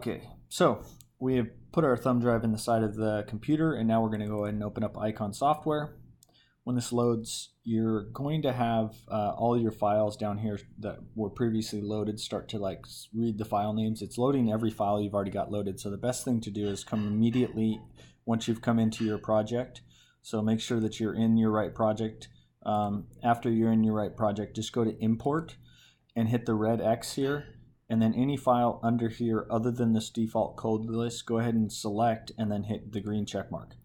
Okay, so we have put our thumb drive in the side of the computer, and now we're going to go ahead and open up Icon Software. When this loads, you're going to have all your files down here that were previously loaded start to read the file names. It's loading every file you've already got loaded, so the best thing to do is come immediately once you've come into your project. So make sure that you're in your right project. After you're in your right project, just go to Import and hit the red X here. And then any file under here other than this default code list, go ahead and select and then hit the green check mark.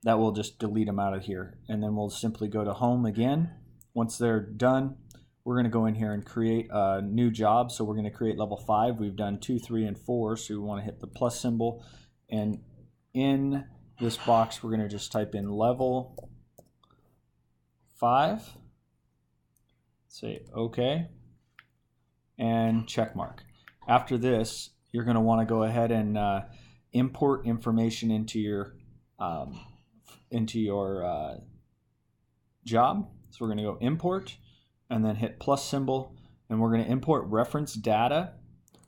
That will just delete them out of here. And then we'll simply go to Home again. Once they're done, we're going to go in here and create a new job. So we're going to create level 5. We've done 2, 3, and 4. So we want to hit the plus symbol. And in this box, we're going to just type in level 5. Say OK. And check mark. After this, you're going to want to go ahead and import information into your job. So we're going to go import and then hit plus symbol, and we're going to import reference data.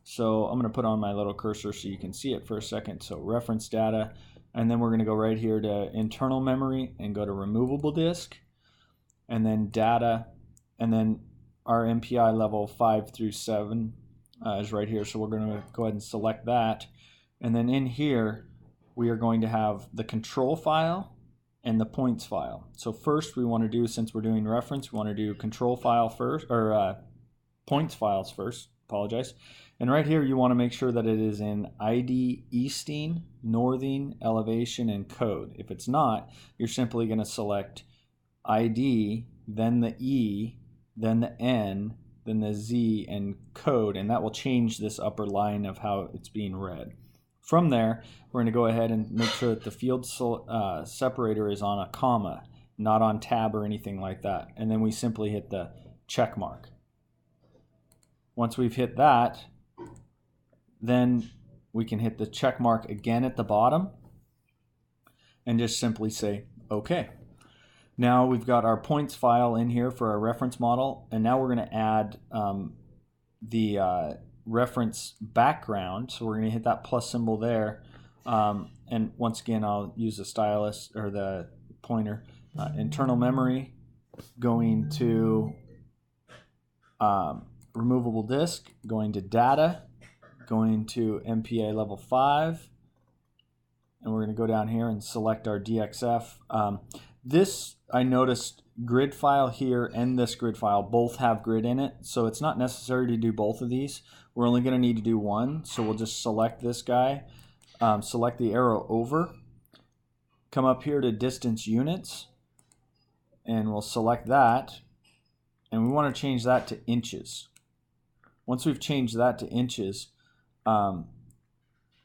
So I'm going to put on my little cursor so you can see it for a second. So reference data, and then we're going to go right here to internal memory and go to removable disk, and then data, and then our MPI level 5 through 7 is right here, so we're going to go ahead and select that. And then in here, we are going to have the control file and the points file. So first we want to do, since we're doing reference, we want to do control file first, or points files first, apologize. And right here you want to make sure that it is in ID, easting, northing, elevation, and code. If it's not, you're simply going to select ID, then the E, then the N, then the Z, and code, and that will change this upper line of how it's being read. From there, we're going to go ahead and make sure that the field separator is on a comma, not on tab or anything like that, and then we simply hit the check mark. Once we've hit that, then we can hit the check mark again at the bottom and just simply say OK. Now we've got our points file in here for our reference model, and now we're going to add the reference background. So we're going to hit that plus symbol there, and once again I'll use the stylus or the pointer. Internal memory, going to removable disk, going to data, going to MPA level 5, and we're going to go down here and select our DXF. This, I noticed, grid file here and this grid file both have grid in it, so it's not necessary to do both of these. We're only going to need to do one, so we'll just select this guy, select the arrow over, come up here to distance units, and we'll select that, and we want to change that to inches. Once we've changed that to inches,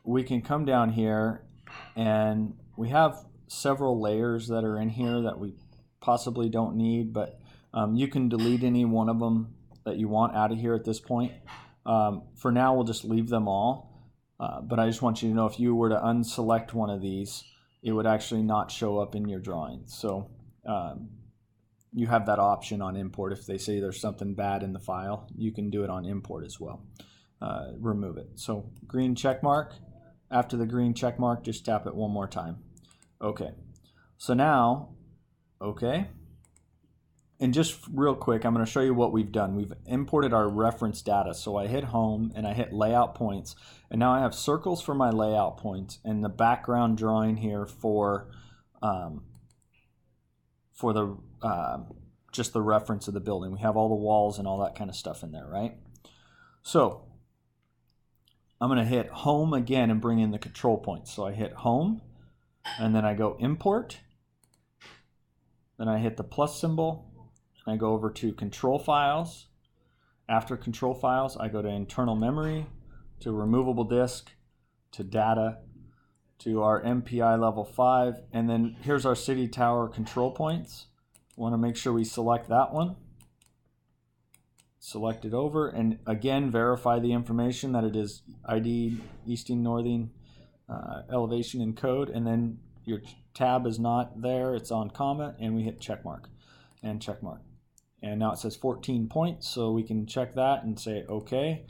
we can come down here, and we have several layers that are in here that we possibly don't need, but you can delete any one of them that you want out of here at this point. For now, we'll just leave them all, but I just want you to know if you were to unselect one of these, it would actually not show up in your drawing. So you have that option on import. If they say there's something bad in the file, you can do it on import as well. Remove it. So green check mark. After the green check mark, just tap it one more time. Okay, so now, okay, and just real quick, I'm going to show you what we've done. We've imported our reference data. So I hit home and I hit layout points, and now I have circles for my layout points and the background drawing here for the just the reference of the building. We have all the walls and all that kind of stuff in there, right? So I'm going to hit home again and bring in the control points. So I hit home, and then I go import, then I hit the plus symbol, and I go over to control files. After control files, I go to internal memory, to removable disk, to data, to our MPI level 5, and then here's our city tower control points. Want to make sure we select that one. Select it over, and again verify the information that it is ID, easting, northing, elevation, and code, and then your tab is not there, it's on comma, and we hit check mark and check mark. And now it says 14 points, so we can check that and say okay.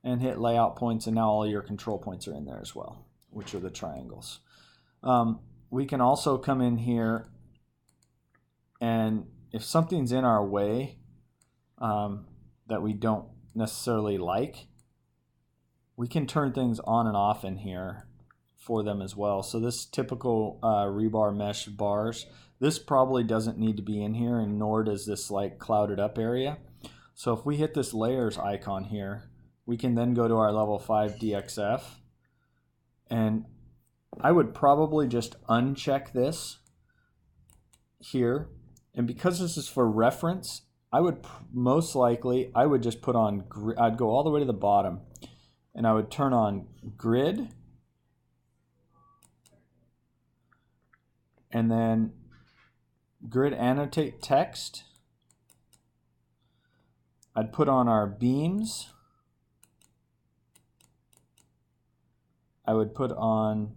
and hit layout points, and now all your control points are in there as well, which are the triangles. We can also come in here, and if something's in our way that we don't necessarily like, we can turn things on and off in here for them as well. So this typical rebar mesh bars, this probably doesn't need to be in here, and nor does this like clouded up area. So if we hit this layers icon here, we can then go to our level 5 DXF, and I would probably just uncheck this here. And because this is for reference, I would most likely, I would just put on, I'd go all the way to the bottom, and I would turn on grid, and then grid annotate text. I'd put on our beams. I would put on,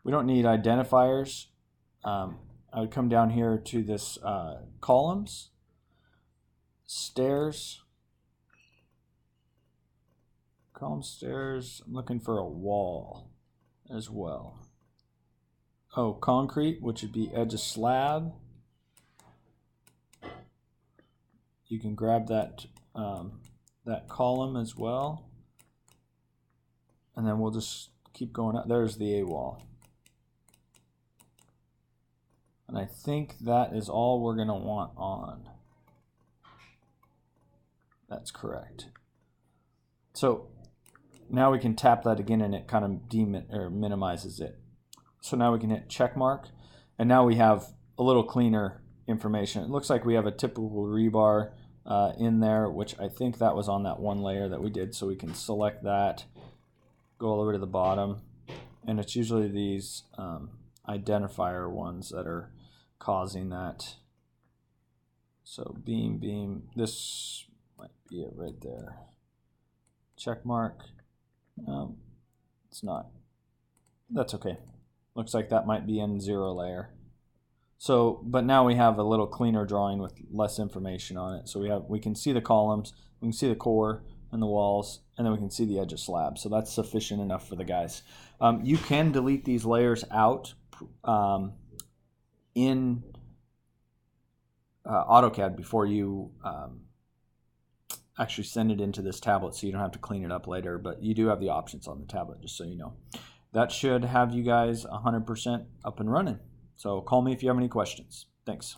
we don't need identifiers. I would come down here to this columns, stairs, column stairs. I'm looking for a wall as well. Oh, concrete, which would be edge of slab. You can grab that that column as well, and then we'll just keep going up. There's the A wall, and I think that is all we're going to want on. That's correct. So now we can tap that again, and it kind of minimizes it. So now we can hit check mark, and now we have a little cleaner information. It looks like we have a typical rebar in there, which I think that was on that one layer that we did. So we can select that, go all the way to the bottom, and it's usually these identifier ones that are causing that. So beam, this might be it right there. Check mark. No, it's not. That's okay. Looks like that might be in 0 layer. So, but now we have a little cleaner drawing with less information on it. So we can see the columns, we can see the core and the walls, and then we can see the edge of slab. So that's sufficient enough for the guys. You can delete these layers out in AutoCAD before you actually send it into this tablet, so you don't have to clean it up later, but you do have the options on the tablet, just so you know. That should have you guys 100% up and running. So call me if you have any questions. Thanks.